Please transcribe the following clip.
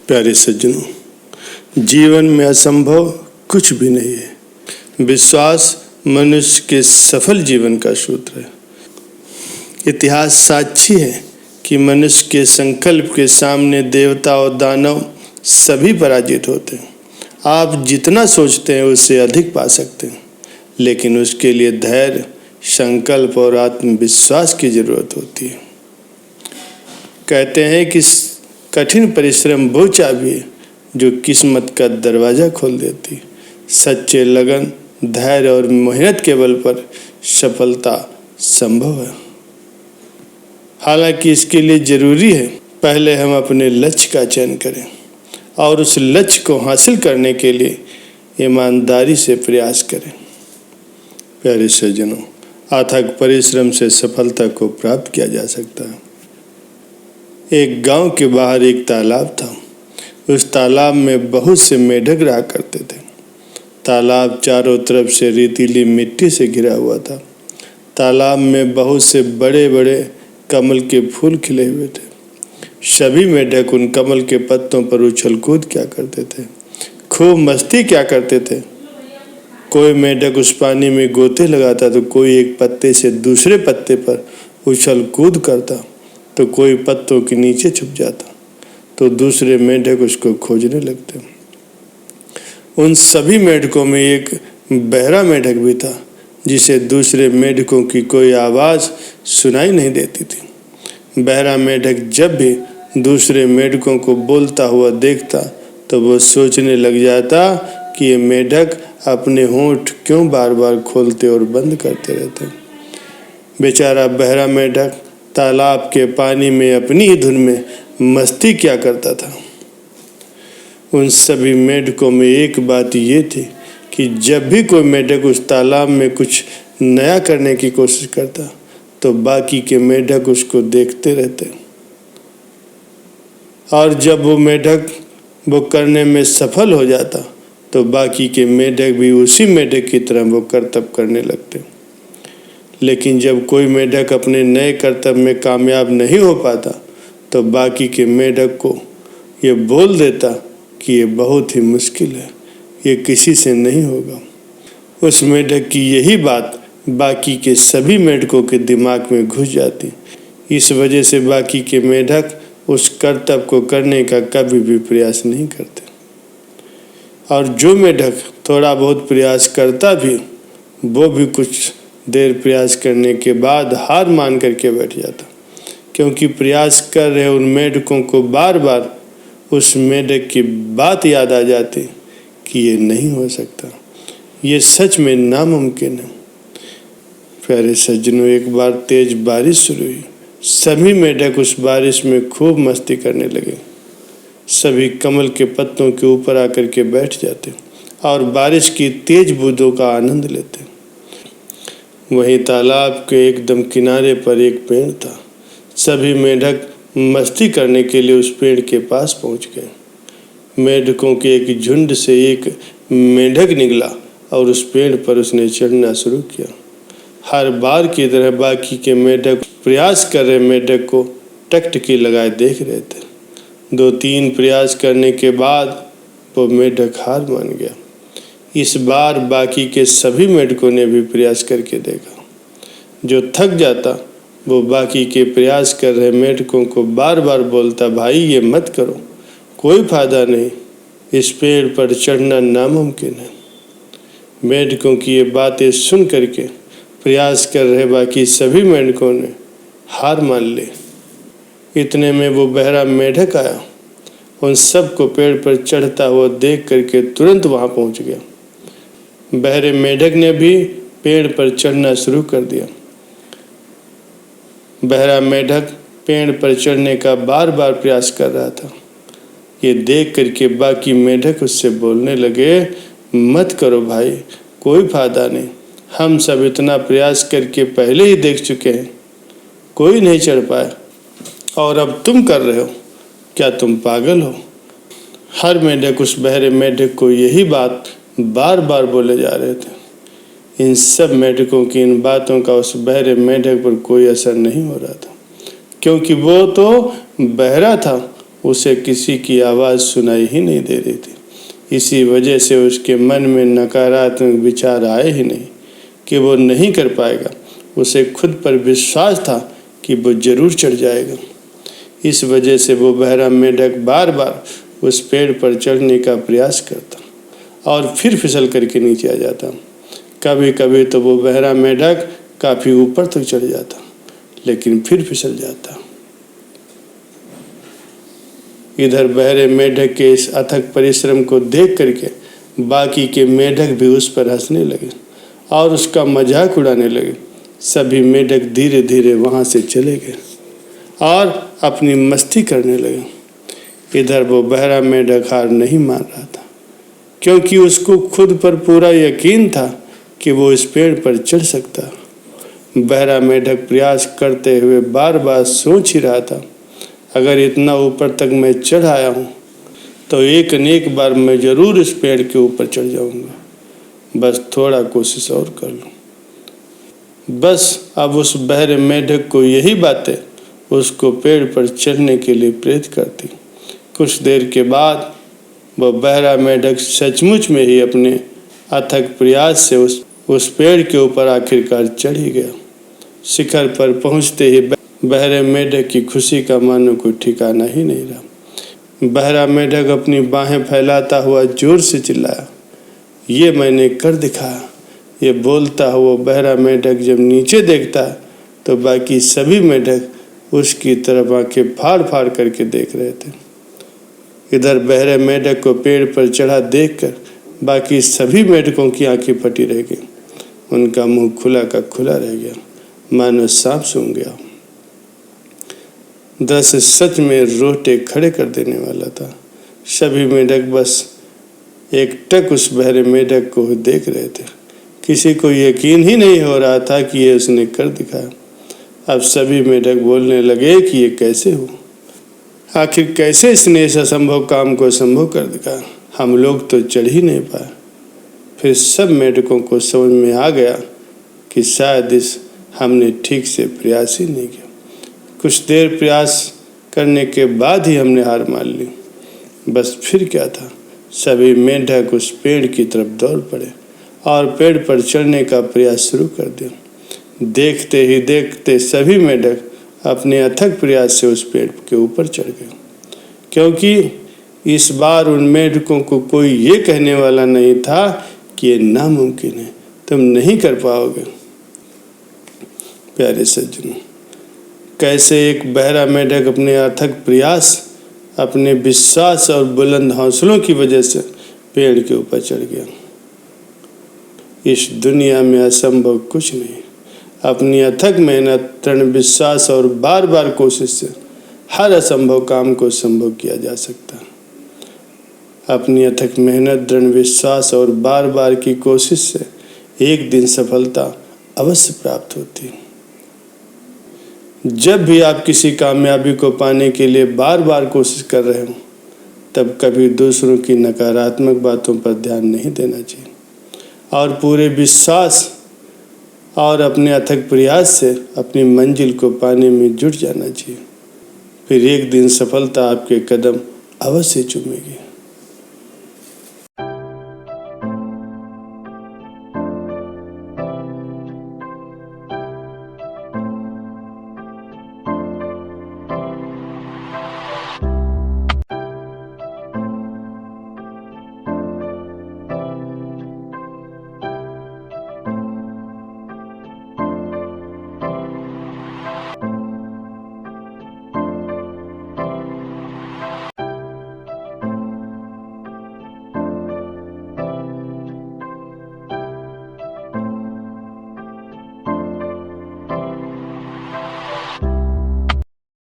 प्यारे सज्जनों, जीवन में असंभव कुछ भी नहीं है। विश्वास मनुष्य के सफल जीवन का सूत्र है। इतिहास साक्षी है कि मनुष्य के संकल्प के सामने देवता और दानव सभी पराजित होते हैं। आप जितना सोचते हैं उससे अधिक पा सकते हैं, लेकिन उसके लिए धैर्य, संकल्प और आत्मविश्वास की जरूरत होती है। कहते हैं कि कठिन परिश्रम वो चाबी है जो किस्मत का दरवाज़ा खोल देती। सच्चे लगन, धैर्य और मेहनत के बल पर सफलता संभव है। हालांकि इसके लिए ज़रूरी है पहले हम अपने लक्ष्य का चयन करें और उस लक्ष्य को हासिल करने के लिए ईमानदारी से प्रयास करें। प्यारे सज्जनों, अथक परिश्रम से सफलता को प्राप्त किया जा सकता है। एक गांव के बाहर एक तालाब था। उस तालाब में बहुत से मेढक रहा करते थे। तालाब चारों तरफ से रेतीली मिट्टी से घिरा हुआ था। तालाब में बहुत से बड़े बड़े कमल के फूल खिले हुए थे। सभी मेढक उन कमल के पत्तों पर उछल कूद किया करते थे, खूब मस्ती किया करते थे। कोई मेढक उस पानी में गोते लगाता तो कोई एक पत्ते से दूसरे पत्ते पर उछल कूद करता, तो कोई पत्तों के नीचे छुप जाता, तो दूसरे मेढक उसको खोजने लगते। उन सभी मेढकों में एक बहरा मेढक भी था, जिसे दूसरे मेढकों की कोई आवाज़ सुनाई नहीं देती थी। बहरा मेढक जब भी दूसरे मेढकों को बोलता हुआ देखता तो वो सोचने लग जाता कि ये मेढक अपने होंठ क्यों बार बार खोलते और बंद करते रहते। बेचारा बहरा मेढक तालाब के पानी में अपनी ही धुन में मस्ती किया करता था। उन सभी मेढकों में एक बात ये थी कि जब भी कोई मेढक उस तालाब में कुछ नया करने की कोशिश करता तो बाकी के मेढक उसको देखते रहते, और जब वो मेढक वो करने में सफल हो जाता तो बाकी के मेढक भी उसी मेढक की तरह वो करतब करने लगते। लेकिन जब कोई मेढक अपने नए कर्तव्य में कामयाब नहीं हो पाता तो बाकी के मेढक को ये बोल देता कि ये बहुत ही मुश्किल है, ये किसी से नहीं होगा। उस मेढक की यही बात बाकी के सभी मेढकों के दिमाग में घुस जाती। इस वजह से बाकी के मेढक उस कर्तव्य को करने का कभी भी प्रयास नहीं करते, और जो मेढक थोड़ा बहुत प्रयास करता भी वो भी कुछ देर प्रयास करने के बाद हार मान करके बैठ जाता, क्योंकि प्रयास कर रहे उन मेढकों को बार बार उस मेढक की बात याद आ जाती कि ये नहीं हो सकता, ये सच में नामुमकिन है। प्यारे सज्जनों, एक बार तेज बारिश शुरू हुई। सभी मेढक उस बारिश में खूब मस्ती करने लगे। सभी कमल के पत्तों के ऊपर आकर के बैठ जाते और बारिश की तेज बूंदों का आनंद लेते। वहीं तालाब के एकदम किनारे पर एक पेड़ था। सभी मेढक मस्ती करने के लिए उस पेड़ के पास पहुंच गए। मेढकों के एक झुंड से एक मेढक निकला और उस पेड़ पर उसने चढ़ना शुरू किया। हर बार की तरह बाकी के मेढक प्रयास कर रहे मेढक को टकटकी लगाए देख रहे थे। 2-3 प्रयास करने के बाद वो मेढक हार मान गया। इस बार बाकी के सभी मेढकों ने भी प्रयास करके देखा। जो थक जाता वो बाकी के प्रयास कर रहे मेढकों को बार बार बोलता, भाई ये मत करो, कोई फायदा नहीं, इस पेड़ पर चढ़ना नामुमकिन है। मेढकों की ये बातें सुन करके प्रयास कर रहे बाकी सभी मेढकों ने हार मान ली। इतने में वो बहरा मेढक आया। उन सबको पेड़ पर चढ़ता हुआ देख करके तुरंत वहाँ पहुँच गया। बहरे मेढक ने भी पेड़ पर चढ़ना शुरू कर दिया। बहरा मेढक पेड़ पर चढ़ने का बार बार प्रयास कर रहा था। ये देख करके बाकी मेढक उससे बोलने लगे, मत करो भाई, कोई फायदा नहीं, हम सब इतना प्रयास करके पहले ही देख चुके हैं, कोई नहीं चढ़ पाया, और अब तुम कर रहे हो, क्या तुम पागल हो? हर मेढक उस बहरे मेढक को यही बात बार बार बोले जा रहे थे। इन सब मेढकों की इन बातों का उस बहरे मेढक पर कोई असर नहीं हो रहा था, क्योंकि वो तो बहरा था, उसे किसी की आवाज़ सुनाई ही नहीं दे रही थी। इसी वजह से उसके मन में नकारात्मक विचार आए ही नहीं कि वो नहीं कर पाएगा। उसे खुद पर विश्वास था कि वो जरूर चढ़ जाएगा। इस वजह से वो बहरा मेंढक बार बार उस पेड़ पर चढ़ने का प्रयास करता और फिर फिसल करके नीचे आ जाता। कभी कभी तो वो बहरा मेंढक काफ़ी ऊपर तक चढ़ जाता, लेकिन फिर फिसल जाता। इधर बहरे मेंढक के इस अथक परिश्रम को देख करके बाकी के मेंढक भी उस पर हंसने लगे और उसका मजाक उड़ाने लगे। सभी मेंढक धीरे धीरे वहाँ से चले गए और अपनी मस्ती करने लगे। इधर वो बहरा मेंढक हार नहीं मान रहा था, क्योंकि उसको खुद पर पूरा यकीन था कि वो इस पेड़ पर चढ़ सकता। बहरा मेंढक प्रयास करते हुए बार बार सोच ही रहा था, अगर इतना ऊपर तक मैं चढ़ आया हूँ तो एक न एक बार मैं ज़रूर इस पेड़ के ऊपर चढ़ जाऊँगा। बस थोड़ा कोशिश और कर लूँ। बस अब उस बहरे मेंढक को यही बातें उसको पेड़ पर चढ़ने के लिए प्रेरित करती। कुछ देर के बाद वह बहरा मेंढक सचमुच में ही अपने अथक प्रयास से उस पेड़ के ऊपर आखिरकार चढ़ ही गया। शिखर पर पहुंचते ही बहरे मेंढक की खुशी का मानो कोई ठिकाना ही नहीं रहा। बहरा मेंढक अपनी बाहें फैलाता हुआ जोर से चिल्लाया, ये मैंने कर दिखाया। ये बोलता हुआ बहरा मेंढक जब नीचे देखता तो बाकी सभी मेंढक उसकी तरफ आंखें फाड़ फाड़ करके देख रहे थे। इधर बहरे मेंढक को पेड़ पर चढ़ा देखकर बाकी सभी मेंढकों की आंखें फटी रह गई। उनका मुंह खुला का खुला रह गया, मानो सांप सूंघ गया। दृश्य सच में रोटे खड़े कर देने वाला था। सभी मेंढक बस एकटक उस बहरे मेंढक को देख रहे थे। किसी को यकीन ही नहीं हो रहा था कि ये उसने कर दिखाया। अब सभी मेंढक बोलने लगे कि ये कैसे हुआ, आखिर कैसे इसने इस असंभव काम को संभव कर दिखाया। हम लोग तो चढ़ ही नहीं पाए। फिर सब मेंढकों को समझ में आ गया कि शायद हमने ठीक से प्रयास ही नहीं किया। कुछ देर प्रयास करने के बाद ही हमने हार मान ली। बस फिर क्या था, सभी मेंढक उस पेड़ की तरफ दौड़ पड़े और पेड़ पर चढ़ने का प्रयास शुरू कर दिया। देखते ही देखते सभी मेंढक अपने अथक प्रयास से उस पेड़ के ऊपर चढ़ गए, क्योंकि इस बार उन मेंढकों को कोई ये कहने वाला नहीं था कि ये नामुमकिन है, तुम नहीं कर पाओगे। प्यारे सज्जनों, कैसे एक बहरा मेंढक अपने अथक प्रयास, अपने विश्वास और बुलंद हौसलों की वजह से पेड़ के ऊपर चढ़ गया। इस दुनिया में असंभव कुछ नहीं। अपनी अथक मेहनत, दृढ़ विश्वास और बार बार कोशिश से हर असंभव काम को संभव किया जा सकता है। अपनी अथक मेहनत, दृढ़ विश्वास और बार बार की कोशिश से एक दिन सफलता अवश्य प्राप्त होती है। जब भी आप किसी कामयाबी को पाने के लिए बार बार कोशिश कर रहे हो, तब कभी दूसरों की नकारात्मक बातों पर ध्यान नहीं देना चाहिए और पूरे विश्वास और अपने अथक प्रयास से अपनी मंजिल को पाने में जुट जाना चाहिए। फिर एक दिन सफलता आपके कदम अवश्य चूमेगी।